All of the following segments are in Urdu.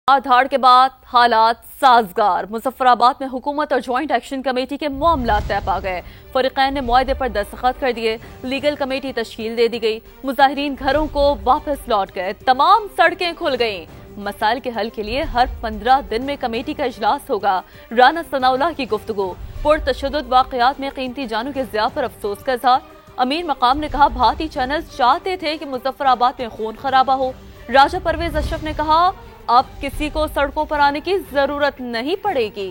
دھاڑ کے بعد حالات سازگار۔ مظفر آباد میں حکومت اور جوائنٹ ایکشن کمیٹی کے معاملات طے پا گئے۔ فریقین نے معاہدے پر دستخط کر دیے، لیگل کمیٹی تشکیل دے دی گئی، مظاہرین گھروں کو واپس لوٹ گئے، تمام سڑکیں کھل گئیں۔ مسائل کے حل کے لیے ہر 15 دن میں کمیٹی کا اجلاس ہوگا۔ رانا ثناء اللہ کی گفتگو۔ پرتشدد واقعات میں قیمتی جانوں کے ضیاع پر افسوس کا اظہار۔ امیر مقام نے کہا بھارتی چینلز چاہتے تھے کہ مظفر آباد میں خون خرابہ ہو۔ راجہ پرویز اشرف نے کہا اب کسی کو سڑکوں پر آنے کی ضرورت نہیں پڑے گی۔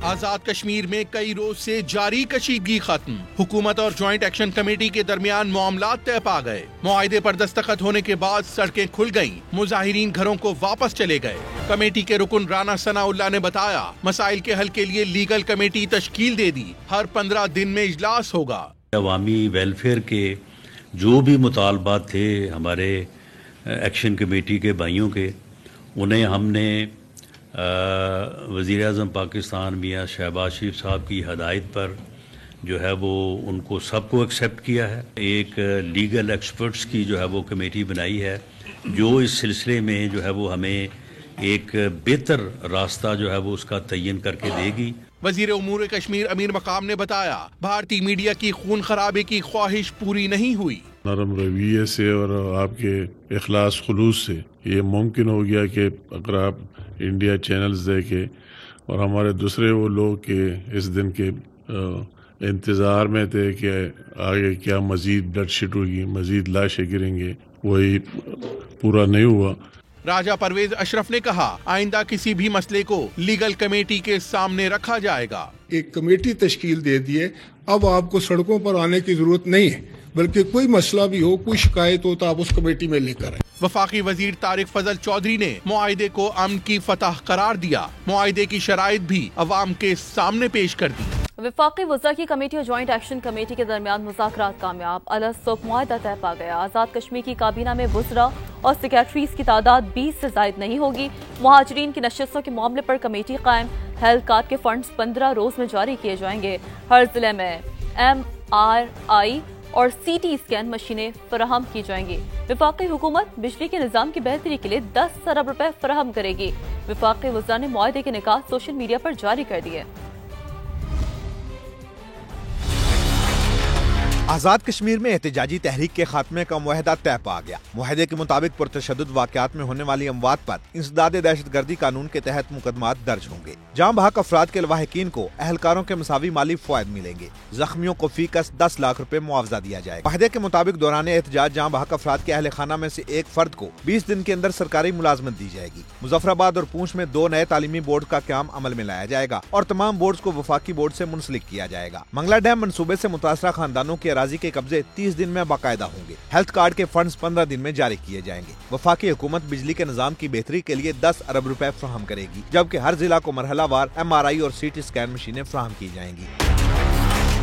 آزاد کشمیر میں کئی روز سے جاری کشیدگی ختم۔ حکومت اور جوائنٹ ایکشن کمیٹی کے درمیان معاملات طے پا گئے۔ معاہدے پر دستخط ہونے کے بعد سڑکیں کھل گئیں، مظاہرین گھروں کو واپس چلے گئے۔ کمیٹی کے رکن رانا ثناء اللہ نے بتایا مسائل کے حل کے لیے لیگل کمیٹی تشکیل دے دی، ہر 15 دن میں اجلاس ہوگا۔ عوامی ویلفیئر کے جو بھی مطالبات تھے ہمارے ایکشن کمیٹی کے بھائیوں کے، انہیں ہم نے وزیر اعظم پاکستان میاں شہباز شریف صاحب کی ہدایت پر جو ہے وہ ان کو سب کو ایکسیپٹ کیا ہے۔ ایک لیگل ایکسپرٹس کی جو ہے وہ کمیٹی بنائی ہے جو اس سلسلے میں جو ہے وہ ہمیں ایک بہتر راستہ جو ہے وہ اس کا تعین کر کے دے گی۔ وزیر امور کشمیر امیر مقام نے بتایا بھارتی میڈیا کی خون خرابے کی خواہش پوری نہیں ہوئی۔ نرم رویے سے اور آپ کے اخلاص خلوص سے یہ ممکن ہو گیا کہ اگر آپ انڈیا چینلز دیکھے اور ہمارے دوسرے وہ لوگ کے اس دن کے انتظار میں تھے کہ آگے کیا مزید بلڈ شیٹ ہوگی، مزید لاشیں گریں گے، وہی پورا نہیں ہوا۔ راجہ پرویز اشرف نے کہا آئندہ کسی بھی مسئلے کو لیگل کمیٹی کے سامنے رکھا جائے گا۔ ایک کمیٹی تشکیل دے دیے، اب آپ کو سڑکوں پر آنے کی ضرورت نہیں ہے، بلکہ کوئی مسئلہ بھی ہو، کوئی شکایت ہو تو آپ اس کمیٹی میں لے کر آئیں۔ وفاقی وزیر طارق فضل چودھری نے معاہدے کو امن کی فتح قرار دیا، معاہدے کی شرائط بھی عوام کے سامنے پیش کر دی۔ وفاقی وزراء کی کمیٹی اور جوائنٹ ایکشن کمیٹی کے درمیان مذاکرات کامیاب، الصبح معاہدہ طے پا گیا۔ آزاد کشمیر کی کابینہ میں وزراء اور سیکریٹریز کی تعداد 20 سے زائد نہیں ہوگی۔ مہاجرین کی نشستوں کے معاملے پر کمیٹی قائم، ہیلتھ کارڈ کے فنڈز 15 روز میں جاری کیے جائیں گے۔ ہر ضلع میں MRI اور CT اسکین مشینیں فراہم کی جائیں گی۔ وفاقی حکومت بجلی کے نظام کی بہتری کے لیے 10 ارب روپے فراہم کرے گی۔ وفاقی وزراء نے معاہدے کے نکات سوشل میڈیا پر جاری کر دیے۔ آزاد کشمیر میں احتجاجی تحریک کے خاتمے کا معاہدہ طے پا گیا۔ معاہدے کے مطابق پرتشدد واقعات میں ہونے والی اموات پر انسداد دہشت گردی قانون کے تحت مقدمات درج ہوں گے۔ جاں بحق افراد کے لواحقین کو اہلکاروں کے مساوی مالی فوائد ملیں گے۔ زخمیوں کو فی کس 10 لاکھ روپے معاوضہ دیا جائے گا۔ معاہدے کے مطابق دوران احتجاج جاں بحق افراد کے اہل خانہ میں سے ایک فرد کو 20 دن کے اندر سرکاری ملازمت دی جائے گی۔ مظفر آباد اور پونچھ میں 2 نئے تعلیمی بورڈ کا قیام عمل میں لایا جائے گا اور تمام بورڈز کو وفاقی بورڈ سے منسلک کیا جائے گا۔ منگلا ڈیم منصوبے سے متاثرہ خاندانوں کی اراضی کے قبضے 30 دن میں باقاعدہ ہوں گے۔ ہیلتھ کارڈ کے فنڈز 15 دن میں جاری کیے جائیں گے۔ وفاقی حکومت بجلی کے نظام کی بہتری کے لیے 10 ارب روپے فراہم کرے گی، جبکہ ہر ضلع کو مرحلہ وار MRI اور CT اسکین مشینیں فراہم کی جائیں گی۔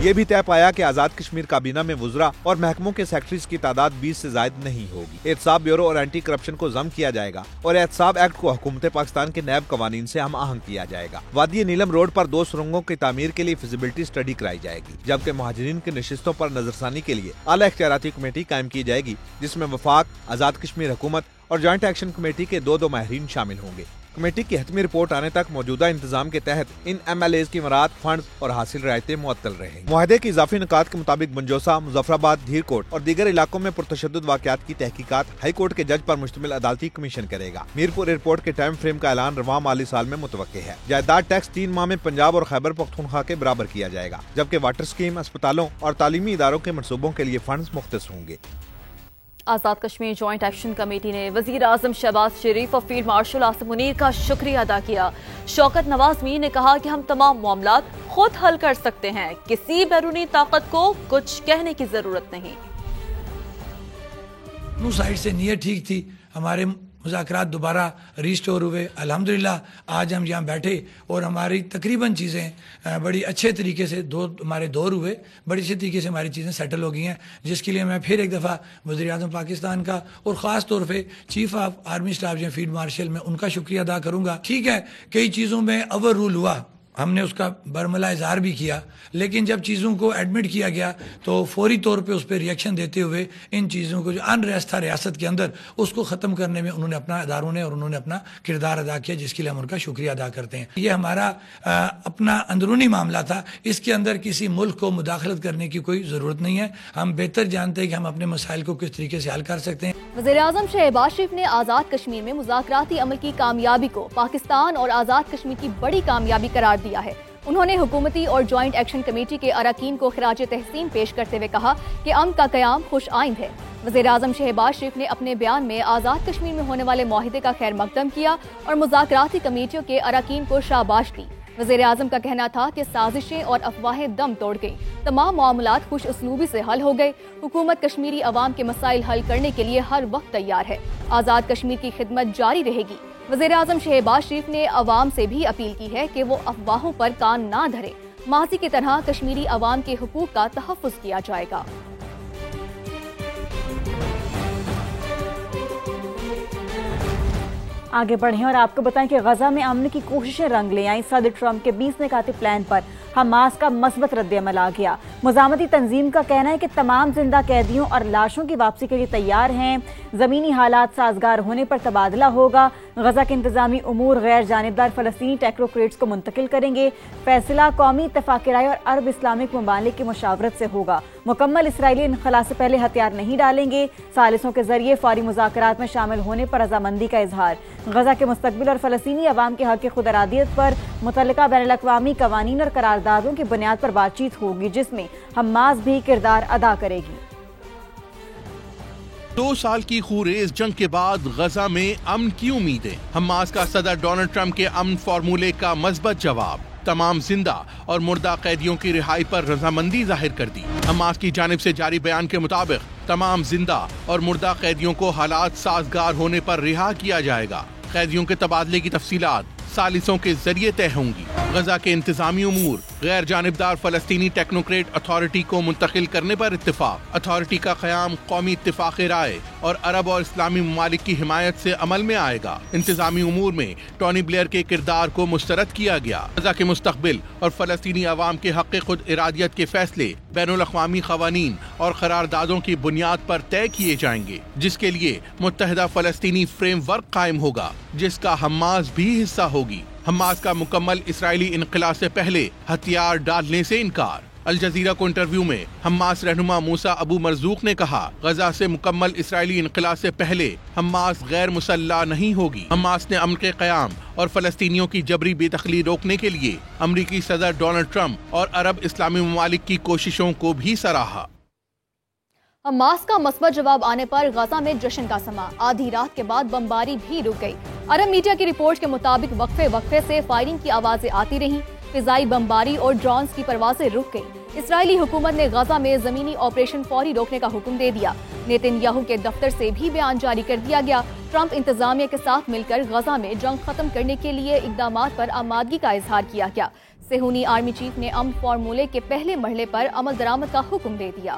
یہ بھی طے پایا کہ آزاد کشمیر کابینہ میں وزراء اور محکموں کے سیکرٹریز کی تعداد 20 سے زائد نہیں ہوگی۔ احتساب بیورو اور اینٹی کرپشن کو ضم کیا جائے گا اور احتساب ایکٹ کو حکومت پاکستان کے نیب قوانین سے ہم آہنگ کیا جائے گا۔ وادی نیلم روڈ پر 2 سرنگوں کی تعمیر کے لیے فیزیبلٹی اسٹڈی کرائی جائے گی، جبکہ مہاجرین کی نشستوں پر نظرثانی کے لیے اعلیٰ اختیاراتی کمیٹی قائم کی جائے گی، جس میں وفاق، آزاد کشمیر حکومت اور جوائنٹ ایکشن کمیٹی کے 2 ماہرین شامل ہوں گے۔ کمیٹی کی حتمی رپورٹ آنے تک موجودہ انتظام کے تحت ان MLAs کی مراعات، فنڈز اور حاصل رعایتیں معطل رہیں گی۔ معاہدے کے اضافی نکات کے مطابق بنجوسا، مظفر آباد، دھیر کوٹ اور دیگر علاقوں میں پرتشدد واقعات کی تحقیقات ہائی کورٹ کے جج پر مشتمل عدالتی کمیشن کرے گا۔ میرپور ایئرپورٹ کے ٹائم فریم کا اعلان رواں مالی سال میں متوقع ہے۔ جائیداد ٹیکس 3 ماہ میں پنجاب اور خیبر پختونخوا کے برابر کیا جائے گا، جبکہ واٹر اسکیم، اسپتالوں اور تعلیمی اداروں کے منصوبوں کے لیے فنڈز مختص ہوں گے۔ Azad Kashmir joint action committee نے وزیر اعظم شہباز شریف اور فیلڈ مارشل عاصم منیر کا شکریہ ادا کیا۔ شوکت نواز میر نے کہا کہ ہم تمام معاملات خود حل کر سکتے ہیں، کسی بیرونی طاقت کو کچھ کہنے کی ضرورت نہیں۔ سائڈ سے نیت ٹھیک تھی، ہمارے مذاکرات دوبارہ ریسٹور ہوئے۔ الحمدللہ آج ہم یہاں بیٹھے اور ہماری تقریباً چیزیں بڑی اچھے طریقے سے ہمارے دور ہوئے، بڑی اچھے طریقے سے ہماری چیزیں سیٹل ہو گئی ہیں، جس کے لیے میں پھر ایک دفعہ وزیر اعظم پاکستان کا اور خاص طور پہ چیف آف آرمی اسٹاف جو فیلڈ مارشل میں ان کا شکریہ ادا کروں گا۔ ٹھیک ہے، کئی چیزوں میں اوور رول ہوا، ہم نے اس کا برملا اظہار بھی کیا، لیکن جب چیزوں کو ایڈمٹ کیا گیا تو فوری طور پہ اس پہ ریئیکشن دیتے ہوئے ان چیزوں کو جو انریسٹ تھا ریاست کے اندر اس کو ختم کرنے میں انہوں نے اپنا اداروں نے اور انہوں نے اپنا کردار ادا کیا، جس کے لیے ہم ان کا شکریہ ادا کرتے ہیں۔ یہ ہمارا اپنا اندرونی معاملہ تھا، اس کے اندر کسی ملک کو مداخلت کرنے کی کوئی ضرورت نہیں ہے۔ ہم بہتر جانتے ہیں کہ ہم اپنے مسائل کو کس طریقے سے حل کر سکتے ہیں۔ وزیراعظم شہباز شریف نے آزاد کشمیر میں مذاکراتی عمل کی کامیابی کو پاکستان اور آزاد کشمیر کی بڑی کامیابی قرار دیا ہے۔ انہوں نے حکومتی اور جوائنٹ ایکشن کمیٹی کے اراکین کو خراج تحسین پیش کرتے ہوئے کہا کہ امن کا قیام خوش آئند ہے۔ وزیراعظم شہباز شریف نے اپنے بیان میں آزاد کشمیر میں ہونے والے معاہدے کا خیر مقدم کیا اور مذاکراتی کمیٹیوں کے اراکین کو شاباش دی۔ وزیراعظم کا کہنا تھا کہ سازشیں اور افواہیں دم توڑ گئیں، تمام معاملات خوش اسلوبی سے حل ہو گئے۔ حکومت کشمیری عوام کے مسائل حل کرنے کے لیے ہر وقت تیار ہے، آزاد کشمیر کی خدمت جاری رہے گی۔ وزیراعظم شہباز شریف نے عوام سے بھی اپیل کی ہے کہ وہ افواہوں پر کان نہ دھرے، ماضی کی طرح کشمیری عوام کے حقوق کا تحفظ کیا جائے گا۔ آگے بڑھیں اور آپ کو بتائیں کہ غزہ میں امن کی کوششیں رنگ لے آئیں۔ صدر ٹرمپ کے 20 نکاتی پلان پر حماس کا مثبت رد عمل آ گیا۔ مزاحمتی تنظیم کا کہنا ہے کہ تمام زندہ قیدیوں اور لاشوں کی واپسی کے لیے تیار ہیں، زمینی حالات سازگار ہونے پر تبادلہ ہوگا۔ غزہ کے انتظامی امور غیر جانبدار فلسطینی ٹیکنوکریٹس کو منتقل کریں گے۔ فیصلہ قومی اتفاق رائے اور عرب اسلامک ممالک کی مشاورت سے ہوگا۔ مکمل اسرائیلی انخلا سے پہلے ہتھیار نہیں ڈالیں گے۔ ثالثوں کے ذریعے فوری مذاکرات میں شامل ہونے پر رضامندی کا اظہار۔ غزہ کے مستقبل اور فلسطینی عوام کے حق خود ارادیت پر متعلقہ بین الاقوامی قوانین اور قراردادوں کی بنیاد پر بات چیت ہوگی، جس میں حماس بھی کردار ادا کرے گی۔ 2 سال کی خوریز جنگ کے بعد غزہ میں امن کی امیدیں۔ حماس کا صدر ڈونلڈ ٹرمپ کے امن فارمولے کا مثبت جواب۔ تمام زندہ اور مردہ قیدیوں کی رہائی پر رضامندی ظاہر کر دی۔ حماس کی جانب سے جاری بیان کے مطابق تمام زندہ اور مردہ قیدیوں کو حالات سازگار ہونے پر رہا کیا جائے گا۔ قیدیوں کے تبادلے کی تفصیلات ثالثوں کے ذریعے طے ہوں گی۔ غزہ کے انتظامی امور غیر جانبدار فلسطینی ٹیکنوکریٹ اتھارٹی کو منتقل کرنے پر اتفاق۔ اتھارٹی کا قیام قومی اتفاق رائے اور عرب اور اسلامی ممالک کی حمایت سے عمل میں آئے گا۔ انتظامی امور میں ٹونی بلیئر کے کردار کو مسترد کیا گیا۔ غزہ کے مستقبل اور فلسطینی عوام کے حق خود ارادیت کے فیصلے بین الاقوامی قوانین اور قراردادوں کی بنیاد پر طے کیے جائیں گے، جس کے لیے متحدہ فلسطینی فریم ورک قائم ہوگا، جس کا حماس بھی حصہ ہوگی۔ حماس کا مکمل اسرائیلی انخلا سے پہلے ہتھیار ڈالنے سے انکار۔ الجزیرہ کو انٹرویو میں حماس رہنما موسیٰ ابو مرزوق نے کہا، غزہ سے مکمل اسرائیلی انخلا سے پہلے حماس غیر مسلح نہیں ہوگی۔ حماس نے امن کے قیام اور فلسطینیوں کی جبری بے دخلی روکنے کے لیے امریکی صدر ڈونلڈ ٹرمپ اور عرب اسلامی ممالک کی کوششوں کو بھی سراہا۔ حماس کا مثبت جواب آنے پر غزہ میں جشن کا سما۔ آدھی رات کے بعد بمباری بھی رک گئی۔ عرب میڈیا کی رپورٹ کے مطابق وقفے سے فائرنگ کی آوازیں آتی رہیں، فضائی بمباری اور ڈرونز کی پروازیں رک گئیں۔ اسرائیلی حکومت نے غزہ میں زمینی آپریشن فوری روکنے کا حکم دے دیا۔ نیتن یاہو کے دفتر سے بھی بیان جاری کر دیا گیا۔ ٹرمپ انتظامیہ کے ساتھ مل کر غزہ میں جنگ ختم کرنے کے لیے اقدامات پر آمادگی کا اظہار کیا گیا۔ صہیونی آرمی چیف نے امن فارمولے کے پہلے مرحلے پر عمل درآمد کا حکم دے دیا۔